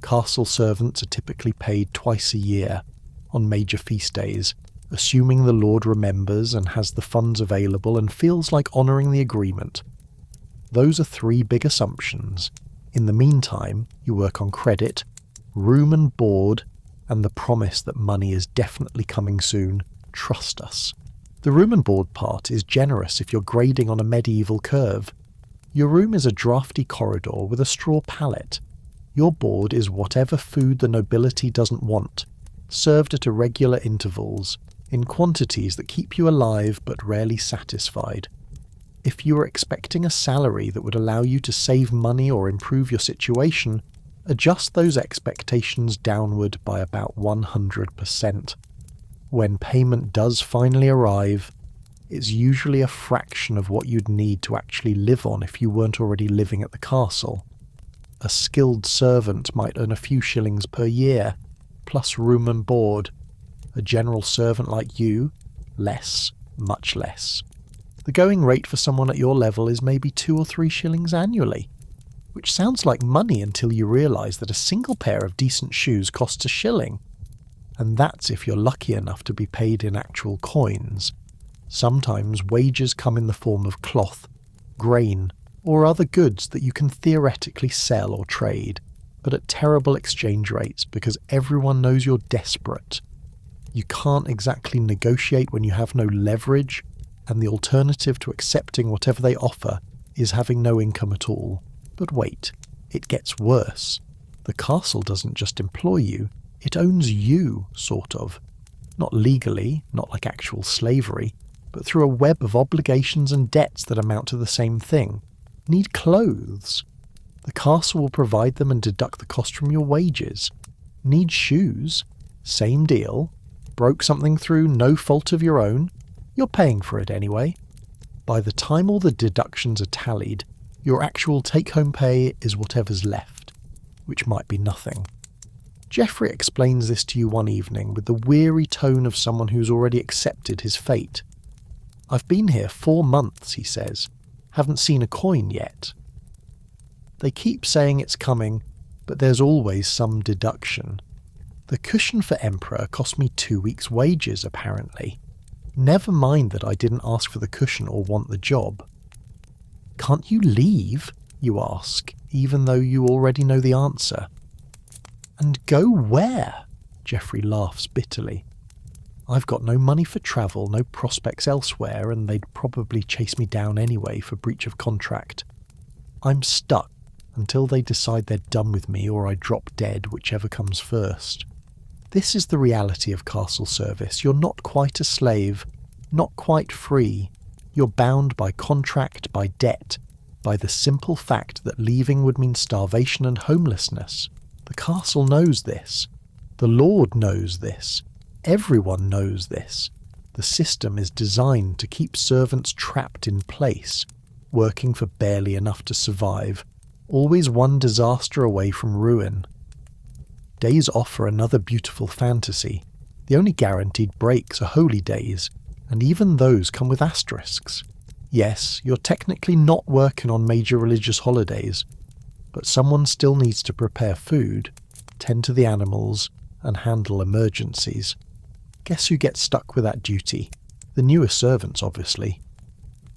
Castle servants are typically paid twice a year, on major feast days, assuming the Lord remembers and has the funds available and feels like honouring the agreement. Those are 3 big assumptions. In the meantime, you work on credit, room and board, and the promise that money is definitely coming soon. Trust us. The room and board part is generous if you're grading on a medieval curve. Your room is a drafty corridor with a straw pallet. Your board is whatever food the nobility doesn't want, served at irregular intervals, in quantities that keep you alive but rarely satisfied. If you are expecting a salary that would allow you to save money or improve your situation, adjust those expectations downward by about 100%. When payment does finally arrive, it's usually a fraction of what you'd need to actually live on if you weren't already living at the castle. A skilled servant might earn a few shillings per year, plus room and board. A general servant like you, less, much less. The going rate for someone at your level is maybe 2 or 3 shillings annually, which sounds like money until you realise that a single pair of decent shoes costs a shilling. And that's if you're lucky enough to be paid in actual coins. Sometimes wages come in the form of cloth, grain, or other goods that you can theoretically sell or trade, but at terrible exchange rates because everyone knows you're desperate. You can't exactly negotiate when you have no leverage, and the alternative to accepting whatever they offer is having no income at all. But wait, it gets worse. The castle doesn't just employ you, it owns you, sort of. Not legally, not like actual slavery, but through a web of obligations and debts that amount to the same thing. Need clothes? The castle will provide them and deduct the cost from your wages. Need shoes? Same deal. Broke something through no fault of your own? You're paying for it anyway. By the time all the deductions are tallied, your actual take-home pay is whatever's left, which might be nothing. Geoffrey explains this to you one evening with the weary tone of someone who's already accepted his fate. I've been here 4 months, he says. Haven't seen a coin yet. They keep saying it's coming, but there's always some deduction. The cushion for Emperor cost me 2 weeks' wages, apparently. Never mind that I didn't ask for the cushion or want the job. Can't you leave? You ask, even though you already know the answer. And go where? Geoffrey laughs bitterly. I've got no money for travel, no prospects elsewhere, and they'd probably chase me down anyway for breach of contract. I'm stuck until they decide they're done with me or I drop dead, whichever comes first. This is the reality of castle service. You're not quite a slave, not quite free. You're bound by contract, by debt, by the simple fact that leaving would mean starvation and homelessness. The castle knows this. The Lord knows this. Everyone knows this. The system is designed to keep servants trapped in place, working for barely enough to survive, always one disaster away from ruin. Days off are another beautiful fantasy. The only guaranteed breaks are holy days, and even those come with asterisks. Yes, you're technically not working on major religious holidays, but someone still needs to prepare food, tend to the animals, and handle emergencies. Guess who gets stuck with that duty? The newer servants, obviously.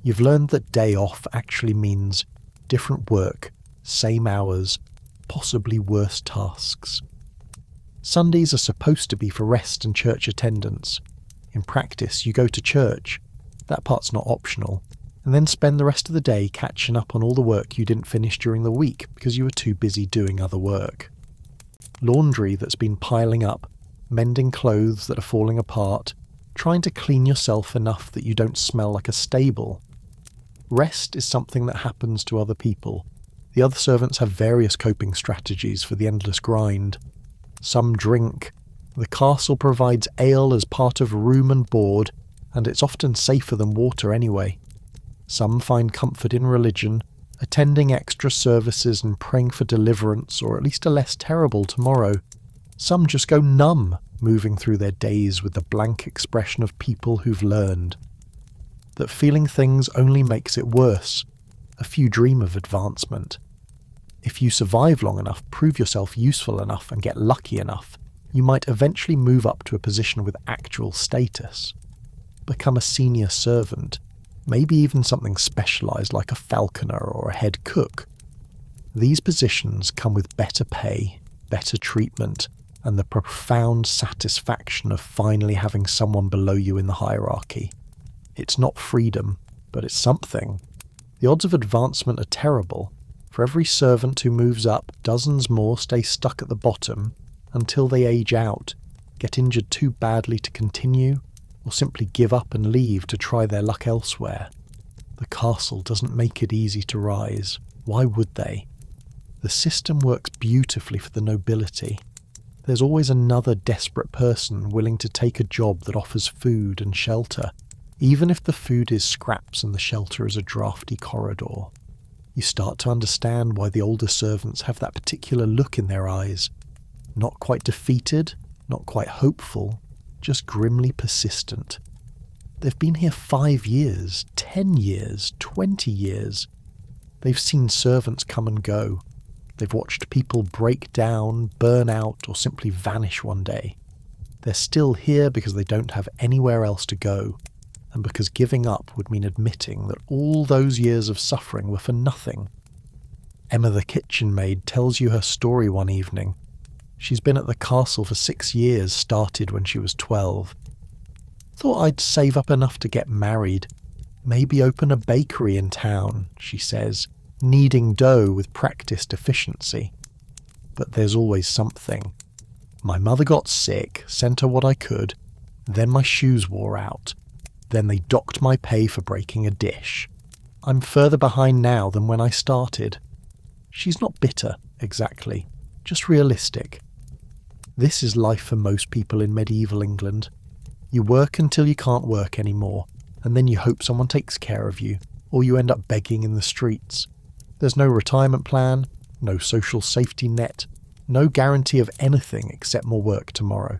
You've learned that day off actually means different work, same hours, possibly worse tasks. Sundays are supposed to be for rest and church attendance. In practice, you go to church, that part's not optional, and then spend the rest of the day catching up on all the work you didn't finish during the week because you were too busy doing other work. Laundry that's been piling up, mending clothes that are falling apart, trying to clean yourself enough that you don't smell like a stable. Rest is something that happens to other people. The other servants have various coping strategies for the endless grind. Some drink, The castle provides ale as part of room and board, and it's often safer than water anyway. Some find comfort in religion, attending extra services and praying for deliverance or at least a less terrible tomorrow. Some just go numb, moving through their days with the blank expression of people who've learned. That feeling things only makes it worse. A few dream of advancement. If you survive long enough, prove yourself useful enough and get lucky enough, you might eventually move up to a position with actual status. Become a senior servant, maybe even something specialised like a falconer or a head cook. These positions come with better pay, better treatment, and the profound satisfaction of finally having someone below you in the hierarchy. It's not freedom, but it's something. The odds of advancement are terrible. For every servant who moves up, dozens more stay stuck at the bottom until they age out, get injured too badly to continue, or simply give up and leave to try their luck elsewhere. The castle doesn't make it easy to rise. Why would they? The system works beautifully for the nobility. There's always another desperate person willing to take a job that offers food and shelter, even if the food is scraps and the shelter is a drafty corridor. You start to understand why the older servants have that particular look in their eyes. Not quite defeated, not quite hopeful, just grimly persistent. They've been here 5 years, 10 years, 20 years. They've seen servants come and go. They've watched people break down, burn out, or simply vanish one day. They're still here because they don't have anywhere else to go, and because giving up would mean admitting that all those years of suffering were for nothing. Emma the kitchen maid tells you her story one evening. She's been at the castle for 6 years, started when she was 12. Thought I'd save up enough to get married, maybe open a bakery in town, she says, kneading dough with practiced efficiency. But there's always something. My mother got sick, sent her what I could, then my shoes wore out. Then they docked my pay for breaking a dish. I'm further behind now than when I started. She's not bitter, exactly, just realistic. This is life for most people in medieval England. You work until you can't work anymore, and then you hope someone takes care of you, or you end up begging in the streets. There's no retirement plan, no social safety net, no guarantee of anything except more work tomorrow.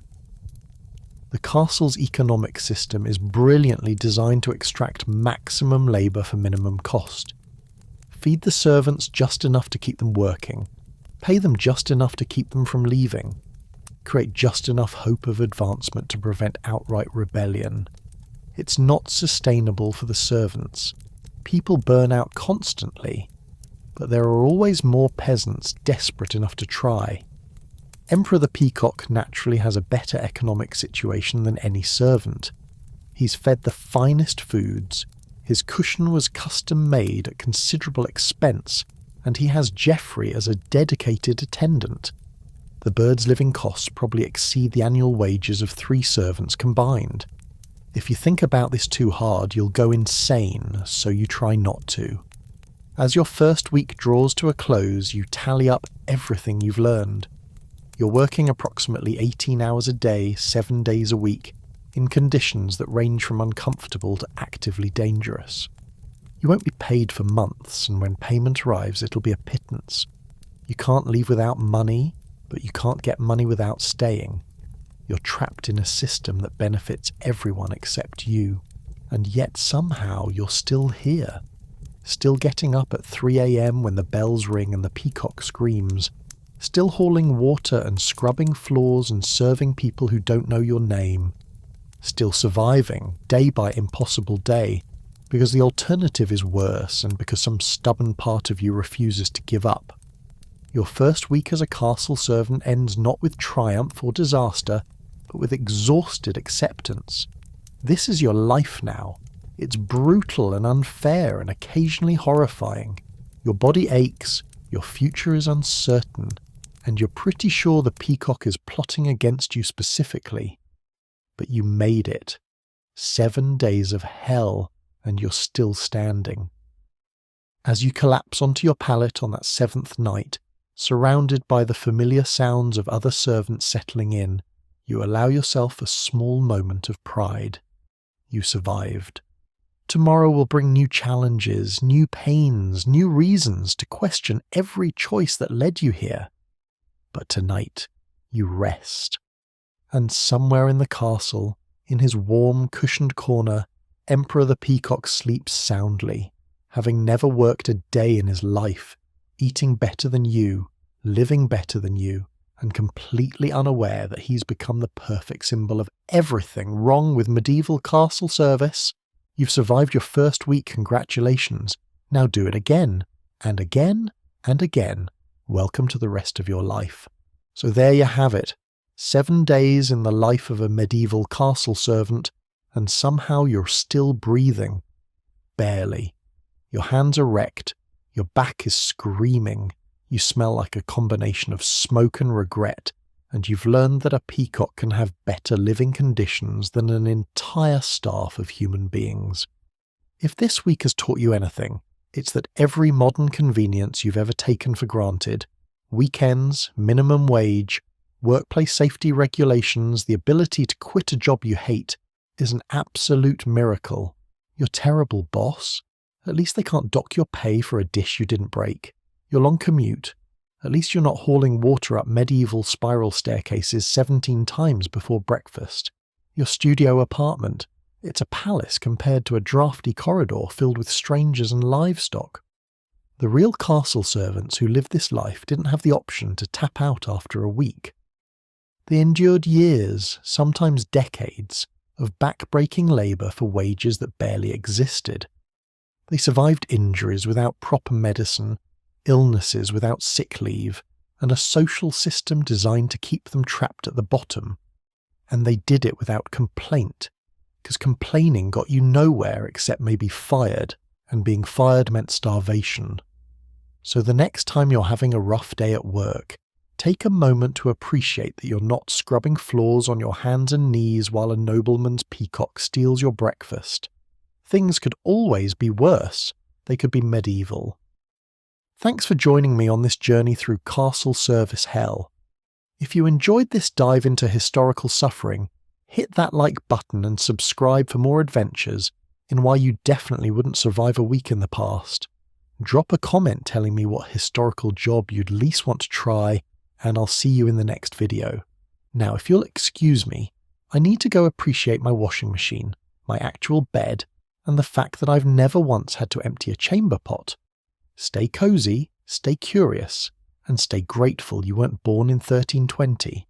The castle's economic system is brilliantly designed to extract maximum labour for minimum cost. Feed the servants just enough to keep them working. Pay them just enough to keep them from leaving. Create just enough hope of advancement to prevent outright rebellion. It's not sustainable for the servants. People burn out constantly, but there are always more peasants desperate enough to try. Emperor the Peacock naturally has a better economic situation than any servant. He's fed the finest foods, his cushion was custom made at considerable expense, and he has Geoffrey as a dedicated attendant. The bird's living costs probably exceed the annual wages of 3 servants combined. If you think about this too hard, you'll go insane, so you try not to. As your first week draws to a close, you tally up everything you've learned. You're working approximately 18 hours a day, 7 days a week, in conditions that range from uncomfortable to actively dangerous. You won't be paid for months, and when payment arrives, it'll be a pittance. You can't leave without money, but you can't get money without staying. You're trapped in a system that benefits everyone except you, and yet somehow you're still here. Still getting up at 3 a.m. when the bells ring and the peacock screams. Still hauling water and scrubbing floors and serving people who don't know your name. Still surviving, day by impossible day, because the alternative is worse and because some stubborn part of you refuses to give up. Your first week as a castle servant ends not with triumph or disaster, but with exhausted acceptance. This is your life now. It's brutal and unfair and occasionally horrifying. Your body aches, your future is uncertain, and you're pretty sure the peacock is plotting against you specifically. But you made it. 7 days of hell, and you're still standing. As you collapse onto your pallet on that 7th night, surrounded by the familiar sounds of other servants settling in, You allow yourself a small moment of pride. You survived. Tomorrow will bring new challenges, new pains, new reasons to question every choice that led you here. But tonight, you rest. And somewhere in the castle, in his warm, cushioned corner, Emperor the Peacock sleeps soundly, having never worked a day in his life, eating better than you, living better than you, and completely unaware that he's become the perfect symbol of everything wrong with medieval castle service. You've survived your first week, congratulations. Now do it again, and again, and again. Welcome to the rest of your life. So there you have it. 7 days in the life of a medieval castle servant, and somehow you're still breathing. Barely. Your hands are wrecked, your back is screaming, you smell like a combination of smoke and regret, and you've learned that a peacock can have better living conditions than an entire staff of human beings. If this week has taught you anything, it's that every modern convenience you've ever taken for granted, weekends, minimum wage, workplace safety regulations, the ability to quit a job you hate, is an absolute miracle. Your terrible boss? At least they can't dock your pay for a dish you didn't break. Your long commute? At least you're not hauling water up medieval spiral staircases 17 times before breakfast. Your studio apartment? It's a palace compared to a drafty corridor filled with strangers and livestock. The real castle servants who lived this life didn't have the option to tap out after a week. They endured years, sometimes decades, of back-breaking labour for wages that barely existed. They survived injuries without proper medicine, illnesses without sick leave, and a social system designed to keep them trapped at the bottom. And they did it without complaint, because complaining got you nowhere except maybe fired, and being fired meant starvation. So the next time you're having a rough day at work, take a moment to appreciate that you're not scrubbing floors on your hands and knees while a nobleman's peacock steals your breakfast. Things could always be worse. They could be medieval. Thanks for joining me on this journey through castle service hell. If you enjoyed this dive into historical suffering, hit that like button and subscribe for more adventures in why you definitely wouldn't survive a week in the past. Drop a comment telling me what historical job you'd least want to try, and I'll see you in the next video. Now, if you'll excuse me, I need to go appreciate my washing machine, my actual bed, and the fact that I've never once had to empty a chamber pot. Stay cozy, stay curious, and stay grateful you weren't born in 1320.